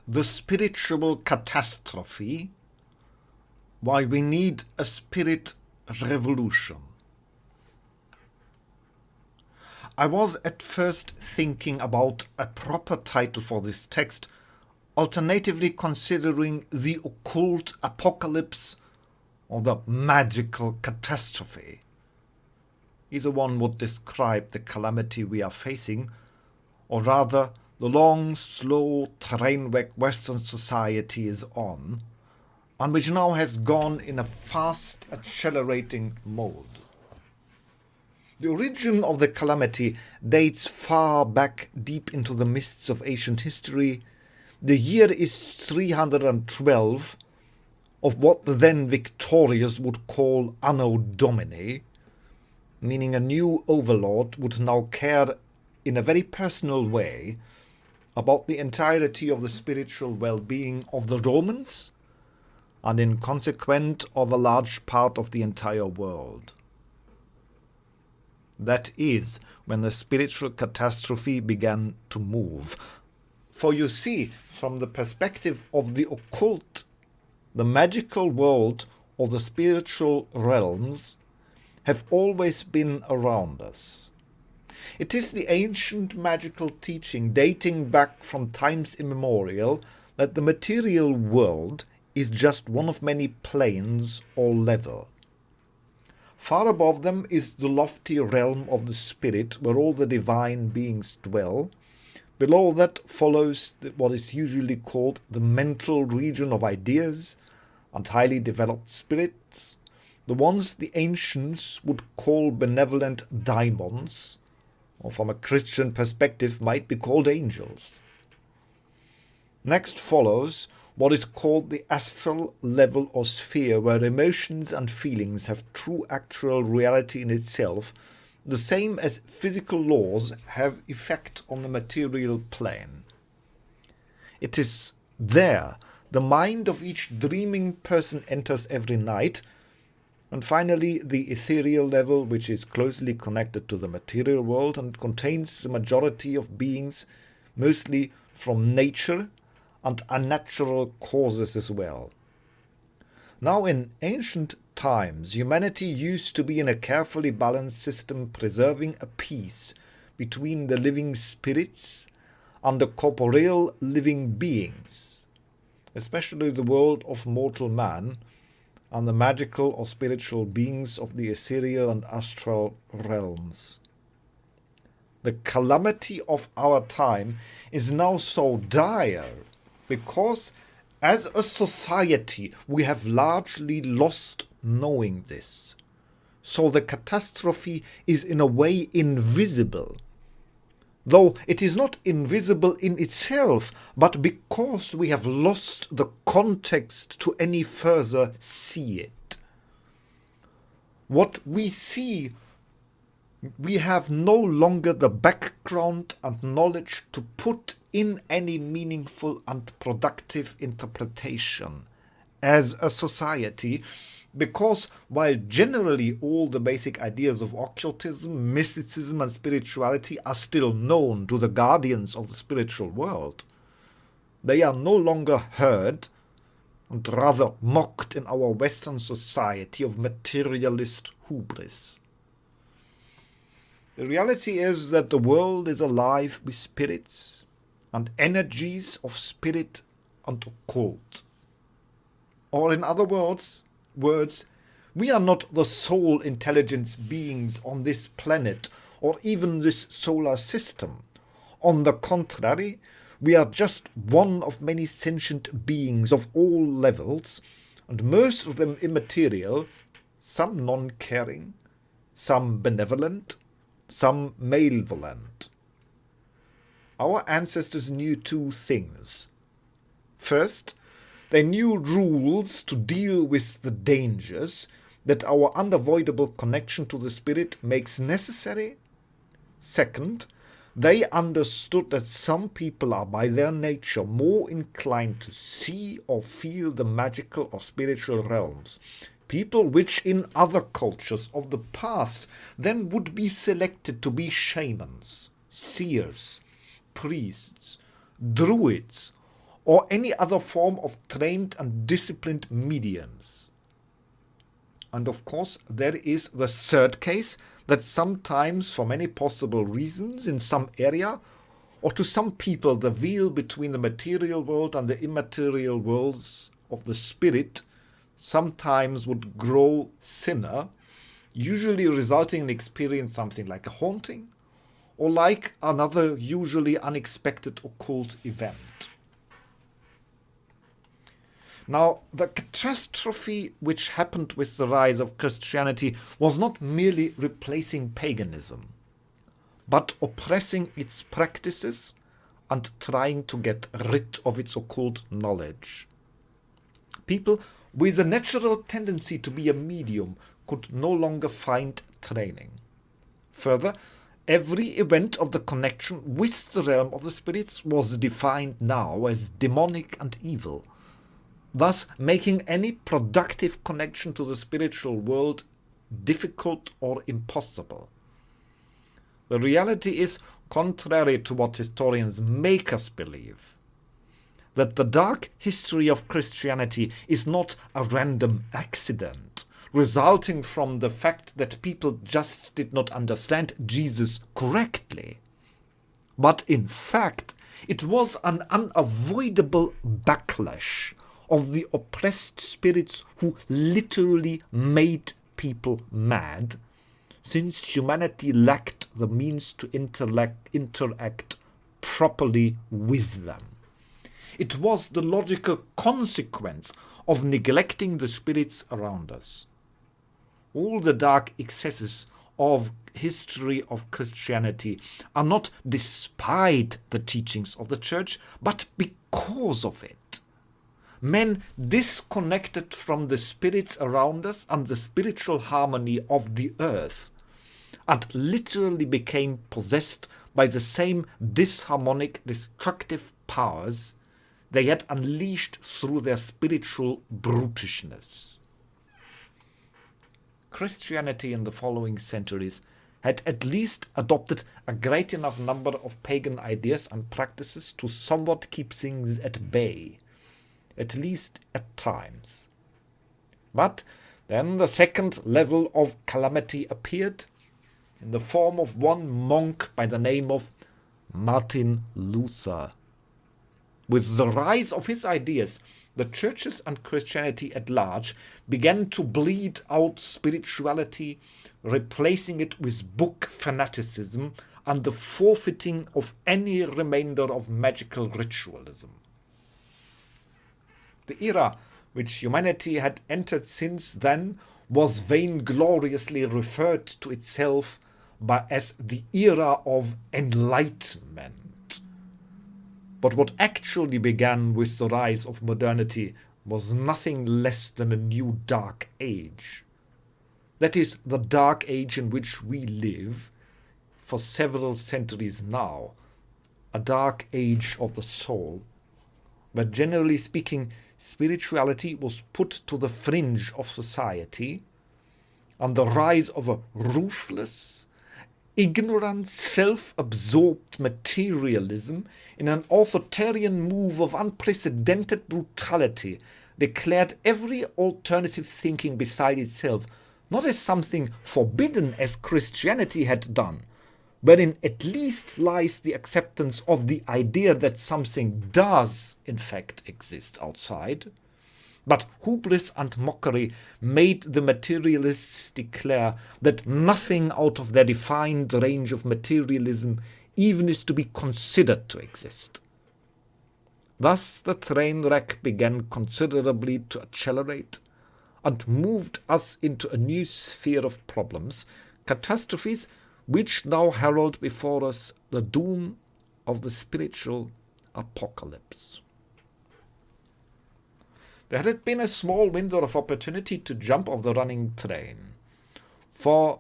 the spiritual catastrophe, why we need a spirit revolution. I was at first thinking about a proper title for this text, alternatively considering the occult apocalypse or the magical catastrophe. Either one would describe the calamity we are facing, or rather the long, slow train wreck Western society is on, and which now has gone in a fast, accelerating mode. The origin of the calamity dates far back deep into the mists of ancient history. The year is 312 of what the then victorious would call Anno Domini, meaning a new overlord would now care in a very personal way about the entirety of the spiritual well-being of the Romans, and in consequence of a large part of the entire world. That is when the spiritual catastrophe began to move. For you see, from the perspective of the occult, the magical world or the spiritual realms have always been around us. It is the ancient magical teaching dating back from times immemorial that the material world is just one of many planes or level. Far above them is the lofty realm of the spirit where all the divine beings dwell. Below that follows what is usually called the mental region of ideas and highly developed spirits, the ones the ancients would call benevolent daimons, or from a Christian perspective might be called angels. Next follows what is called the astral level or sphere, where emotions and feelings have true actual reality in itself, the same as physical laws have effect on the material plane. It is there the mind of each dreaming person enters every night, and finally the ethereal level, which is closely connected to the material world and contains the majority of beings, mostly from nature and unnatural causes as well. Now, in ancient times, humanity used to be in a carefully balanced system, preserving a peace between the living spirits and the corporeal living beings, especially the world of mortal man and the magical or spiritual beings of the ethereal and astral realms. The calamity of our time is now so dire because, as a society, we have largely lost knowing this. So the catastrophe is in a way invisible, though it is not invisible in itself, but because we have lost the context to any further see it. What we see, we have no longer the background and knowledge to put in any meaningful and productive interpretation as a society, because while generally all the basic ideas of occultism, mysticism and spirituality are still known to the guardians of the spiritual world, they are no longer heard and rather mocked in our Western society of materialist hubris. The reality is that the world is alive with spirits and energies of spirit and occult. Or in other words, we are not the sole intelligence beings on this planet or even this solar system. On the contrary, we are just one of many sentient beings of all levels, and most of them immaterial, some non-caring, some benevolent, some malevolent. Our ancestors knew two things. First, they knew rules to deal with the dangers that our unavoidable connection to the spirit makes necessary. Second, they understood that some people are by their nature more inclined to see or feel the magical or spiritual realms, people which in other cultures of the past then would be selected to be shamans, seers, priests, druids, or any other form of trained and disciplined mediums. And of course, there is the third case, that sometimes, for many possible reasons, in some area, or to some people, the veil between the material world and the immaterial worlds of the spirit sometimes would grow thinner, usually resulting in experience something like a haunting, or like another usually unexpected occult event. Now, the catastrophe which happened with the rise of Christianity was not merely replacing paganism, but oppressing its practices and trying to get rid of its occult knowledge. People with a natural tendency to be a medium could no longer find training. Further, every event of the connection with the realm of the spirits was defined now as demonic and evil, thus making any productive connection to the spiritual world difficult or impossible. The reality is contrary to what historians make us believe, that the dark history of Christianity is not a random accident resulting from the fact that people just did not understand Jesus correctly, but in fact it was an unavoidable backlash of the oppressed spirits who literally made people mad, since humanity lacked the means to interact properly with them. It was the logical consequence of neglecting the spirits around us. All the dark excesses of history of Christianity are not despite the teachings of the Church, but because of it. Men disconnected from the spirits around us and the spiritual harmony of the earth, and literally became possessed by the same disharmonic, destructive powers they had unleashed through their spiritual brutishness. Christianity in the following centuries had at least adopted a great enough number of pagan ideas and practices to somewhat keep things at bay, at least at times. But then the second level of calamity appeared in the form of one monk by the name of Martin Luther. With the rise of his ideas, the churches and Christianity at large began to bleed out spirituality, replacing it with book fanaticism and the forfeiting of any remainder of magical ritualism. The era which humanity had entered since then was vaingloriously referred to itself as the era of enlightenment. But what actually began with the rise of modernity was nothing less than a new dark age. That is, the dark age in which we live for several centuries now, a dark age of the soul, where generally speaking, spirituality was put to the fringe of society, and the rise of a ruthless, ignorant, self-absorbed materialism in an authoritarian move of unprecedented brutality declared every alternative thinking beside itself not as something forbidden as Christianity had done, wherein at least lies the acceptance of the idea that something does in fact exist outside, but hubris and mockery made the materialists declare that nothing out of their defined range of materialism even is to be considered to exist. Thus the train wreck began considerably to accelerate and moved us into a new sphere of problems, catastrophes which now herald before us the doom of the spiritual apocalypse. There had been a small window of opportunity to jump off the running train, to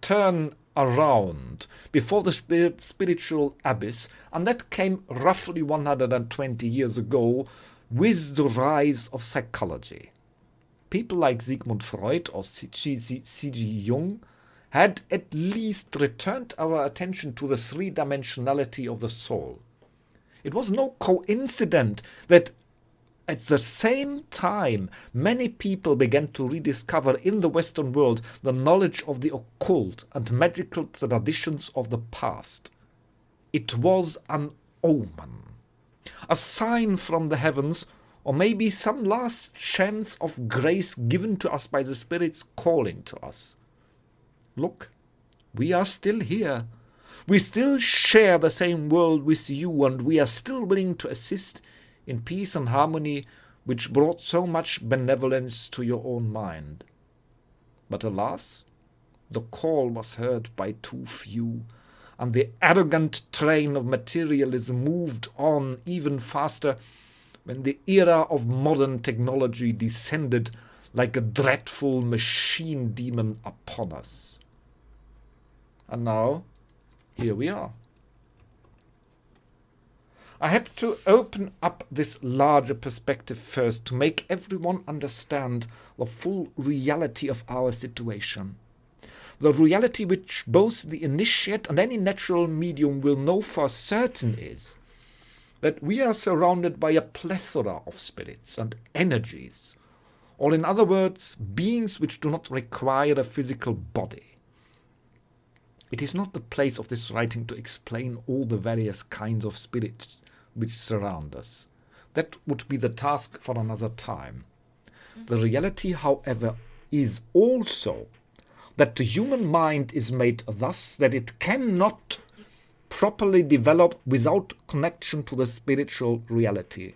turn around before the spiritual abyss, and that came roughly 120 years ago with the rise of psychology. People like Sigmund Freud or C.G. Jung had at least returned our attention to the three-dimensionality of the soul. It was no coincidence that at the same time many people began to rediscover in the Western world the knowledge of the occult and magical traditions of the past. It was an omen, a sign from the heavens, or maybe some last chance of grace given to us by the spirits calling to us. Look, we are still here. We still share the same world with you, and we are still willing to assist in peace and harmony, which brought so much benevolence to your own mind. But alas, the call was heard by too few, and the arrogant train of materialism moved on even faster when the era of modern technology descended like a dreadful machine demon upon us. And now, here we are. I had to open up this larger perspective first to make everyone understand the full reality of our situation. The reality which both the initiate and any natural medium will know for certain is that we are surrounded by a plethora of spirits and energies, or in other words, beings which do not require a physical body. It is not the place of this writing to explain all the various kinds of spirits which surround us. That would be the task for another time. The reality, however, is also that the human mind is made thus that it cannot properly develop without connection to the spiritual reality.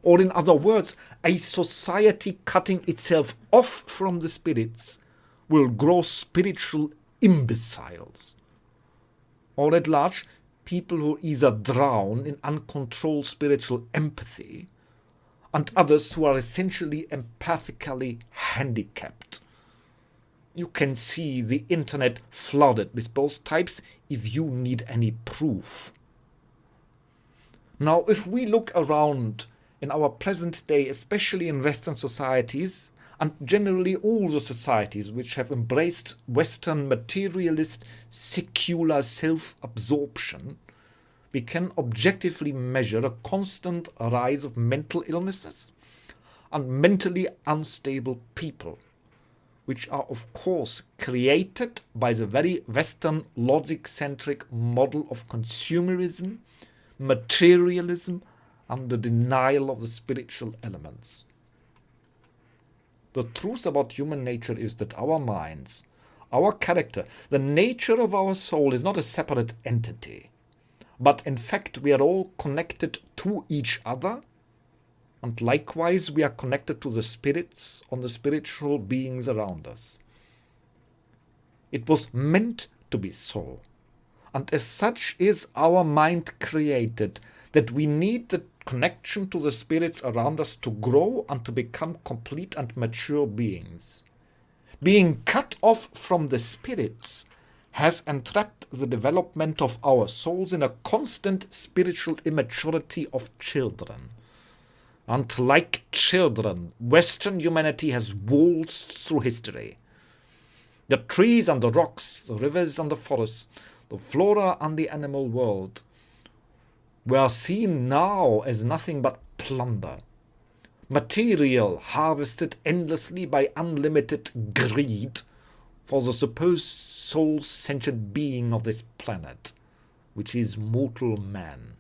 Or in other words, a society cutting itself off from the spirits will grow spiritual imbeciles. Or at large, people who either drown in uncontrolled spiritual empathy, and others who are essentially empathically handicapped. You can see the internet flooded with both types if you need any proof. Now, if we look around in our present day, especially in Western societies, and generally all the societies which have embraced Western materialist, secular self-absorption, we can objectively measure a constant rise of mental illnesses and mentally unstable people, which are of course created by the very Western logic-centric model of consumerism, materialism, and the denial of the spiritual elements. The truth about human nature is that our minds, our character, the nature of our soul is not a separate entity, but in fact we are all connected to each other, and likewise we are connected to the spirits and the spiritual beings around us. It was meant to be so, and as such is our mind created, that we need the connection to the spirits around us to grow and to become complete and mature beings. Being cut off from the spirits has entrapped the development of our souls in a constant spiritual immaturity of children. And like children, Western humanity has waltzed through history. The trees and the rocks, the rivers and the forests, the flora and the animal world were seen now as nothing but plunder, material harvested endlessly by unlimited greed for the supposed soul-centered being of this planet, which is mortal man.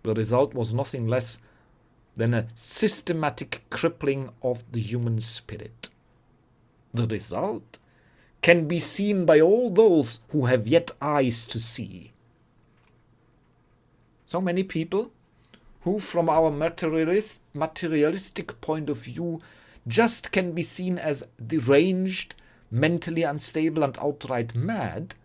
The result was nothing less than a systematic crippling of the human spirit. The result can be seen by all those who have yet eyes to see. So many people who, from our materialistic point of view, just can be seen as deranged, mentally unstable, and outright mad.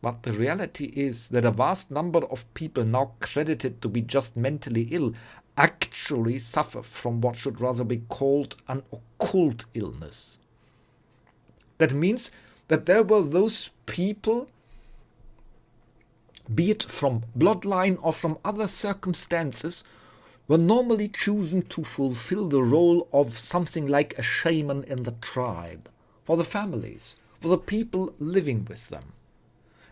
But the reality is that a vast number of people now credited to be just mentally ill actually suffer from what should rather be called an occult illness. That means that there were those people, be it from bloodline or from other circumstances, were normally chosen to fulfill the role of something like a shaman in the tribe, for the families, for the people living with them.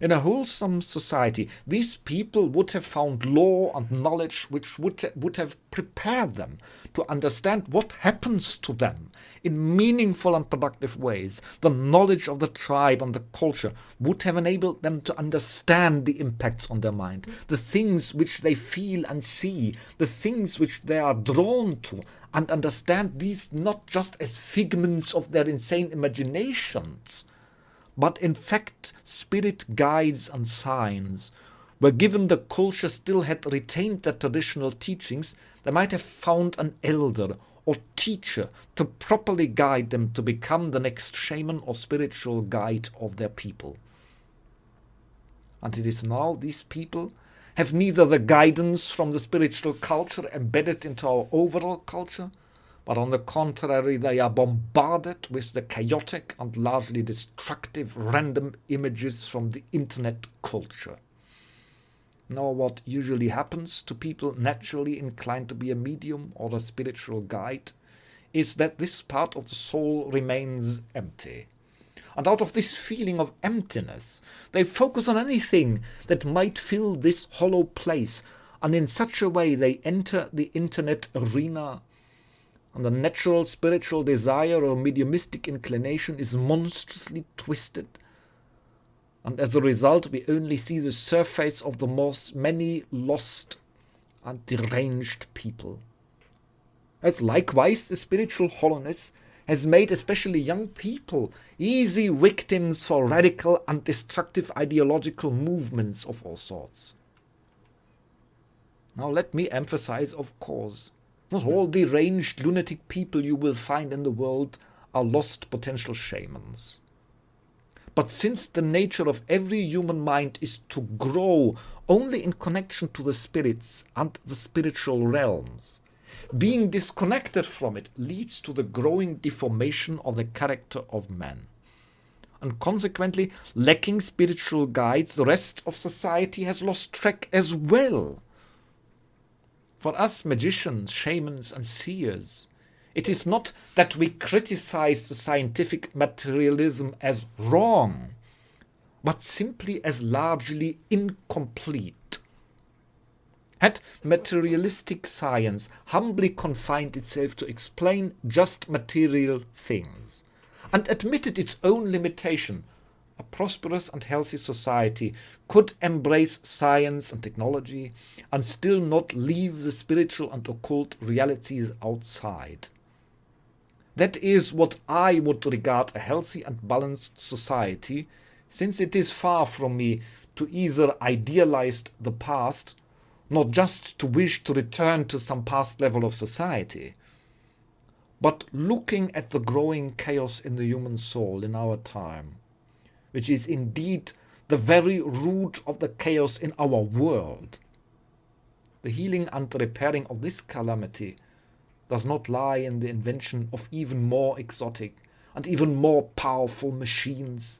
In a wholesome society, these people would have found law and knowledge which would have prepared them to understand what happens to them in meaningful and productive ways. The knowledge of the tribe and the culture would have enabled them to understand the impacts on their mind, the things which they feel and see, the things which they are drawn to, and understand these not just as figments of their insane imaginations, but in fact spirit guides and signs, where given the culture still had retained their traditional teachings, they might have found an elder or teacher to properly guide them to become the next shaman or spiritual guide of their people. And it is now these people have neither the guidance from the spiritual culture embedded into our overall culture, but on the contrary, they are bombarded with the chaotic and largely destructive random images from the internet culture. Now, what usually happens to people naturally inclined to be a medium or a spiritual guide is that this part of the soul remains empty. And out of this feeling of emptiness, they focus on anything that might fill this hollow place, and in such a way they enter the internet arena, and the natural spiritual desire or mediumistic inclination is monstrously twisted, and as a result we only see the surface of the many lost and deranged people. As likewise the spiritual hollowness has made especially young people easy victims for radical and destructive ideological movements of all sorts. Now let me emphasize, of course, not all deranged lunatic people you will find in the world are lost potential shamans. But since the nature of every human mind is to grow only in connection to the spirits and the spiritual realms, being disconnected from it leads to the growing deformation of the character of man. And consequently, lacking spiritual guides, the rest of society has lost track as well. For us magicians, shamans and seers, it is not that we criticize the scientific materialism as wrong, but simply as largely incomplete. Had materialistic science humbly confined itself to explain just material things, and admitted its own limitation, a prosperous and healthy society could embrace science and technology and still not leave the spiritual and occult realities outside. That is what I would regard a healthy and balanced society, since it is far from me to either idealize the past, nor just to wish to return to some past level of society, but looking at the growing chaos in the human soul in our time, which is indeed the very root of the chaos in our world. The healing and repairing of this calamity does not lie in the invention of even more exotic and even more powerful machines,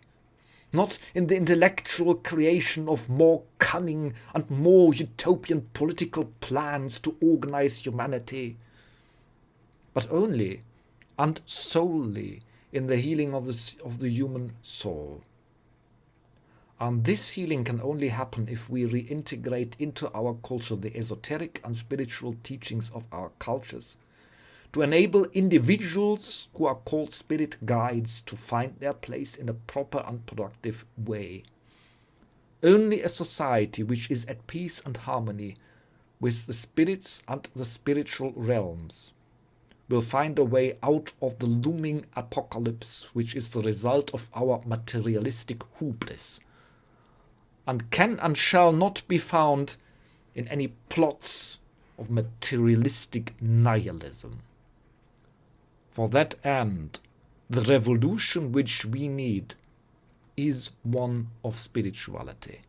not in the intellectual creation of more cunning and more utopian political plans to organize humanity, but only and solely in the healing of the human soul. And this healing can only happen if we reintegrate into our culture the esoteric and spiritual teachings of our cultures, to enable individuals who are called spirit guides to find their place in a proper and productive way. Only a society which is at peace and harmony with the spirits and the spiritual realms will find a way out of the looming apocalypse which is the result of our materialistic hubris, and can and shall not be found in any plots of materialistic nihilism. For that end, the revolution which we need is one of spirituality.